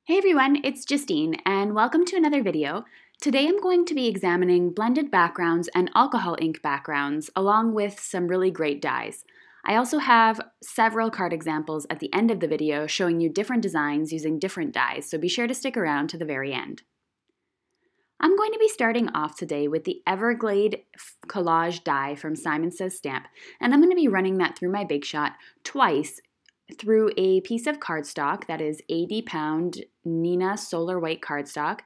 Hey everyone, it's Justine and welcome to another video. Today I'm going to be examining blended backgrounds and alcohol ink backgrounds along with some really great dyes. I also have several card examples at the end of the video showing you different designs using different dyes, so be sure to stick around to the very end. I'm going to be starting off today with the EVERGLADE Collage die from Simon Says Stamp, and I'm going to be running that through my Big Shot twice through a piece of cardstock that is 80-pound Neenah Solar White cardstock,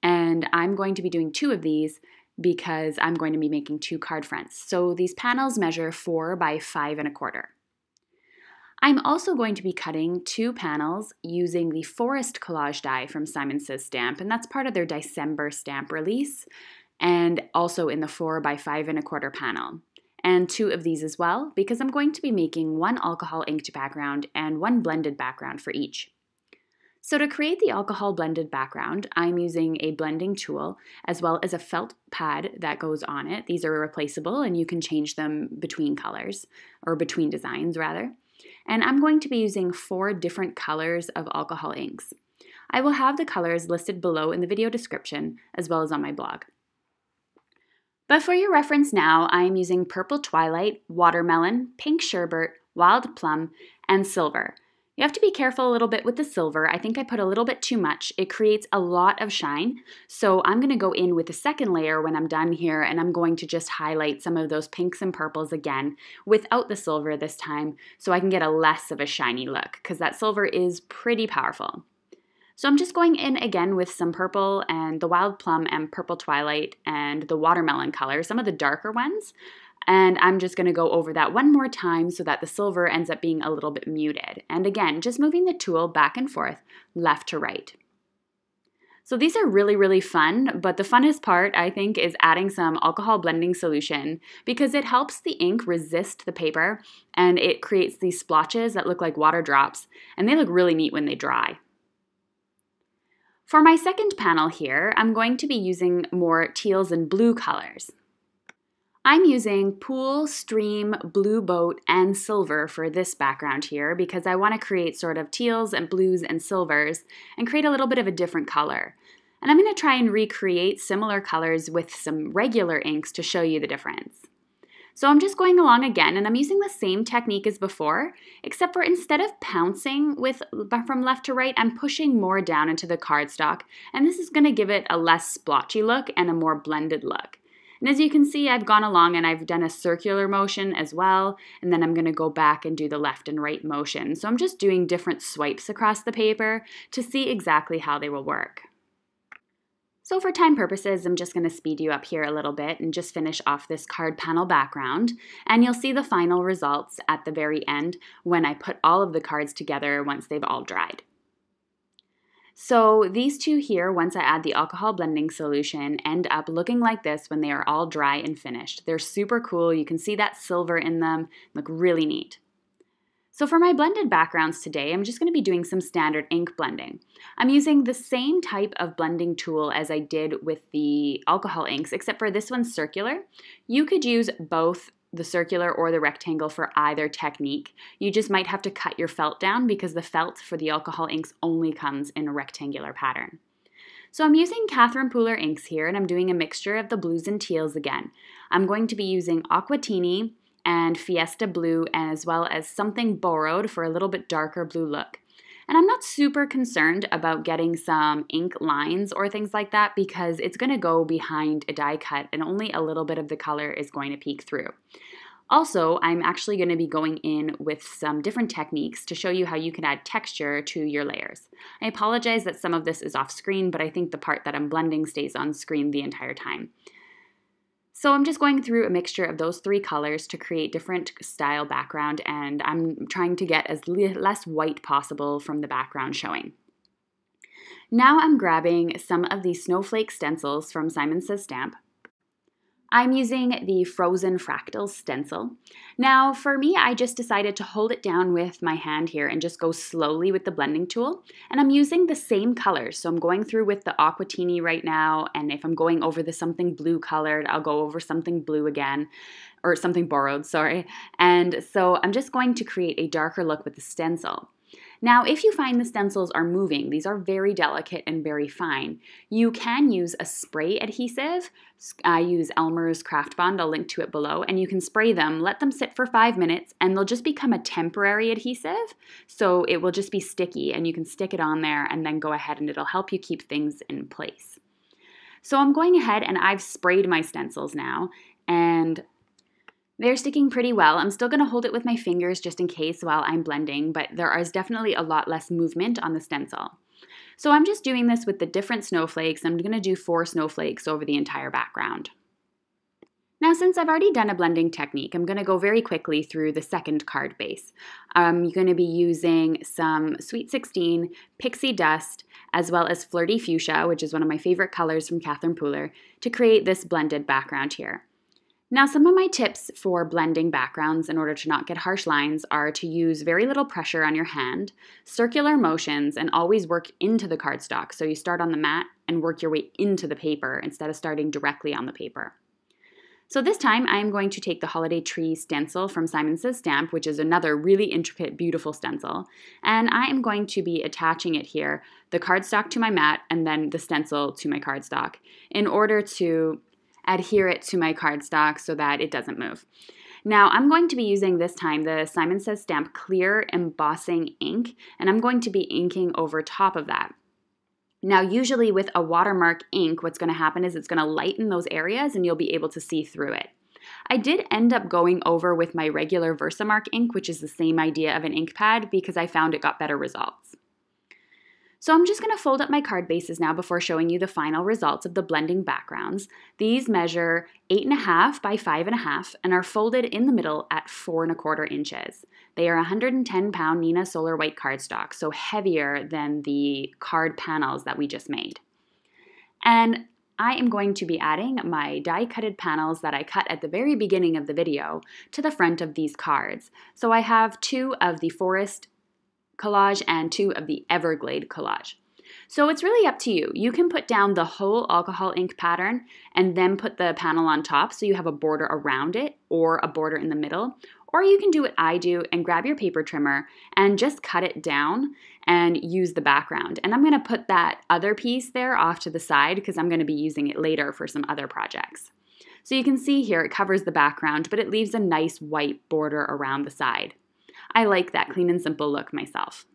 and I'm going to be doing two of these because I'm going to be making two card fronts. So these panels measure 4 by 5 1/4. I'm also going to be cutting two panels using the Forest Collage die from Simon Says Stamp, and that's part of their December stamp release, and also in the 4 by 5 1/4 panel. And two of these as well, because I'm going to be making one alcohol inked background and one blended background for each. So to create the alcohol blended background, I'm using a blending tool as well as a felt pad that goes on it. These are replaceable and you can change them between colors, or between designs rather. And I'm going to be using 4 different colors of alcohol inks. I will have the colors listed below in the video description as well as on my blog. But for your reference now, I am using purple Twilight, watermelon, pink sherbet, wild plum, and silver. You have to be careful a little bit with the silver. I think I put a little bit too much. It creates a lot of shine. So I'm going to go in with the second layer when I'm done here, and I'm going to just highlight some of those pinks and purples again without the silver this time so I can get a less of a shiny look because that silver is pretty powerful. So I'm just going in again with some purple and the wild plum and purple Twilight and the watermelon color, some of the darker ones. And I'm just going to go over that one more time so that the silver ends up being a little bit muted. And again, just moving the tool back and forth, left to right. So these are really fun, but the funnest part, I think, is adding some alcohol blending solution because it helps the ink resist the paper and it creates these splotches that look like water drops, and they look really neat when they dry. For my second panel here, I'm going to be using more teals and blue colors. I'm using pool, stream, blue boat, and silver for this background here because I want to create sort of teals and blues and silvers and create a little bit of a different color. And I'm going to try and recreate similar colors with some regular inks to show you the difference. So I'm just going along again, and I'm using the same technique as before, except for instead of pouncing from left to right, I'm pushing more down into the cardstock, and this is going to give it a less splotchy look and a more blended look. And as you can see, I've gone along and I've done a circular motion as well, and then I'm going to go back and do the left and right motion. So I'm just doing different swipes across the paper to see exactly how they will work. So for time purposes, I'm just going to speed you up here a little bit and just finish off this card panel background, and you'll see the final results at the very end when I put all of the cards together once they've all dried. So these two here, once I add the alcohol blending solution, end up looking like this when they are all dry and finished. They're super cool. You can see that silver in them, look really neat. So for my blended backgrounds today, I'm just going to be doing some standard ink blending. I'm using the same type of blending tool as I did with the alcohol inks, except for this one's circular. You could use both the circular or the rectangle for either technique. You just might have to cut your felt down because the felt for the alcohol inks only comes in a rectangular pattern. So I'm using Catherine Pooler inks here, and I'm doing a mixture of the blues and teals again. I'm going to be using Aquatini and Fiesta Blue, as well as something borrowed for a little bit darker blue look. And I'm not super concerned about getting some ink lines or things like that because it's going to go behind a die cut and only a little bit of the color is going to peek through. Also, I'm actually going to be going in with some different techniques to show you how you can add texture to your layers. I apologize that some of this is off screen, but I think the part that I'm blending stays on screen the entire time. So I'm just going through a mixture of those 3 colors to create different style background, and I'm trying to get as less white possible from the background showing. Now I'm grabbing some of the Snowflake stencils from Simon Says Stamp. I'm using the Frozen FRACTALS stencil. Now for me, I just decided to hold it down with my hand here and just go slowly with the blending tool. And I'm using the same colors. So I'm going through with the Aquatini right now, and if I'm going over the something blue colored, I'll go over something blue again, or something borrowed, sorry. And so I'm just going to create a darker look with the stencil. Now, if you find the stencils are moving, these are very delicate and very fine, you can use a spray adhesive. I use Elmer's Craft Bond, I'll link to it below, and you can spray them, let them sit for 5 minutes, and they'll just become a temporary adhesive, so it will just be sticky, and you can stick it on there and then go ahead and it'll help you keep things in place. So I'm going ahead and I've sprayed my stencils now, and they're sticking pretty well. I'm still going to hold it with my fingers just in case while I'm blending, but there is definitely a lot less movement on the stencil. So I'm just doing this with the different snowflakes. I'm going to do 4 snowflakes over the entire background. Now, since I've already done a blending technique, I'm going to go very quickly through the second card base. I'm going to be using some Sweet 16, Pixie Dust, as well as Flirty Fuchsia, which is one of my favorite colors from Catherine Pooler, to create this blended background here. Now, some of my tips for blending backgrounds in order to not get harsh lines are to use very little pressure on your hand, circular motions, and always work into the cardstock. So you start on the mat and work your way into the paper instead of starting directly on the paper. So this time I'm going to take the Holiday Tree stencil from Simon Says Stamp, which is another really intricate, beautiful stencil, and I am going to be attaching it here, the cardstock to my mat and then the stencil to my cardstock, in order to adhere it to my cardstock so that it doesn't move. Now I'm going to be using this time the Simon Says Stamp Clear Embossing Ink, and I'm going to be inking over top of that. Now usually with a watermark ink, what's going to happen is it's going to lighten those areas and you'll be able to see through it. I did end up going over with my regular Versamark ink, which is the same idea of an ink pad, because I found it got better results. So I'm just going to fold up my card bases now before showing you the final results of the blending backgrounds. These measure 8.5 by 5.5 and are folded in the middle at 4.25 inches. They are 110-pound Neenah Solar White cardstock, so heavier than the card panels that we just made. And I am going to be adding my die-cutted panels that I cut at the very beginning of the video to the front of these cards. So I have 2 of the Forest collage and 2 of the Everglade collage. So it's really up to you. You can put down the whole alcohol ink pattern and then put the panel on top so you have a border around it or a border in the middle. Or you can do what I do and grab your paper trimmer and just cut it down and use the background. And I'm going to put that other piece there off to the side because I'm going to be using it later for some other projects. So you can see here it covers the background, but it leaves a nice white border around the side. I like that clean and simple look myself.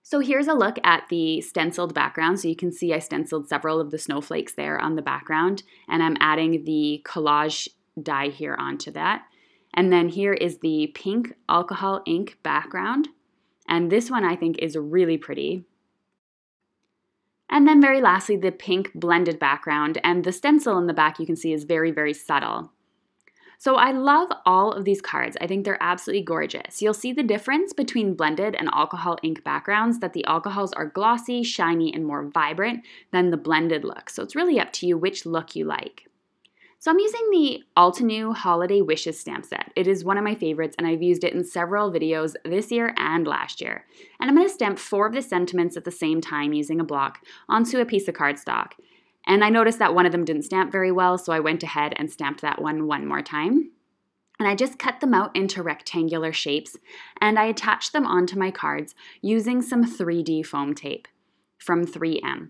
So here's a look at the stenciled background. So you can see I stenciled several of the snowflakes there on the background, and I'm adding the collage die here onto that. And then here is the pink alcohol ink background. And this one I think is really pretty. And then very lastly, the pink blended background, and the stencil in the back you can see is very, very subtle. So I love all of these cards. I think they're absolutely gorgeous. You'll see the difference between blended and alcohol ink backgrounds, that the alcohols are glossy, shiny, and more vibrant than the blended look. So it's really up to you which look you like. So I'm using the Altenew Holiday Wishes stamp set. It is one of my favorites, and I've used it in several videos this year and last year. And I'm going to stamp 4 of the sentiments at the same time using a block onto a piece of cardstock. And I noticed that one of them didn't stamp very well, so I went ahead and stamped that one more time. And I just cut them out into rectangular shapes, and I attached them onto my cards using some 3D foam tape from 3M.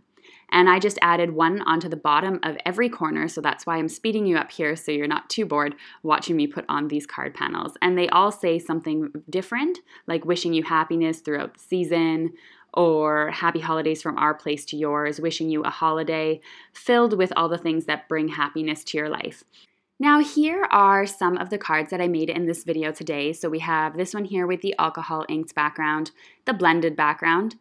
And I just added one onto the bottom of every corner, so that's why I'm speeding you up here so you're not too bored watching me put on these card panels. And they all say something different, like wishing you happiness throughout the season, or happy holidays from our place to yours, wishing you a holiday filled with all the things that bring happiness to your life. Now here are some of the cards that I made in this video today. So we have this one here with the alcohol inked background, the blended background,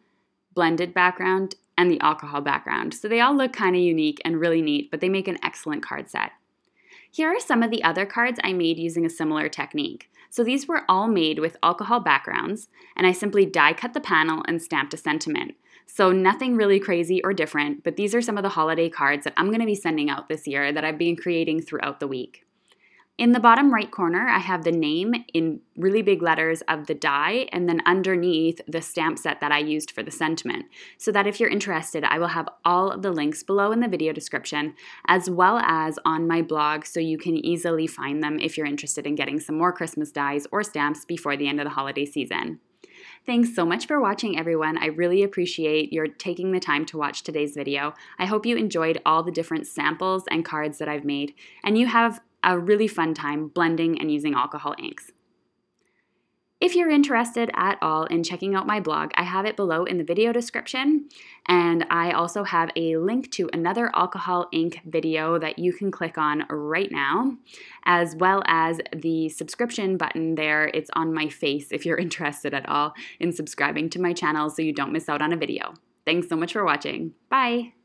and the alcohol background. So they all look kind of unique and really neat, but they make an excellent card set. Here are some of the other cards I made using a similar technique. So these were all made with alcohol backgrounds, and I simply die cut the panel and stamped a sentiment. So nothing really crazy or different, but these are some of the holiday cards that I'm going to be sending out this year that I've been creating throughout the week. In the bottom right corner, I have the name in really big letters of the die, and then underneath the stamp set that I used for the sentiment. So that if you're interested, I will have all of the links below in the video description, as well as on my blog, so you can easily find them if you're interested in getting some more Christmas dies or stamps before the end of the holiday season. Thanks so much for watching, everyone. I really appreciate your taking the time to watch today's video. I hope you enjoyed all the different samples and cards that I've made, and you have a really fun time blending and using alcohol inks. If you're interested at all in checking out my blog, I have it below in the video description, and I also have a link to another alcohol ink video that you can click on right now, as well as the subscription button there. It's on my face if you're interested at all in subscribing to my channel so you don't miss out on a video. Thanks so much for watching. Bye!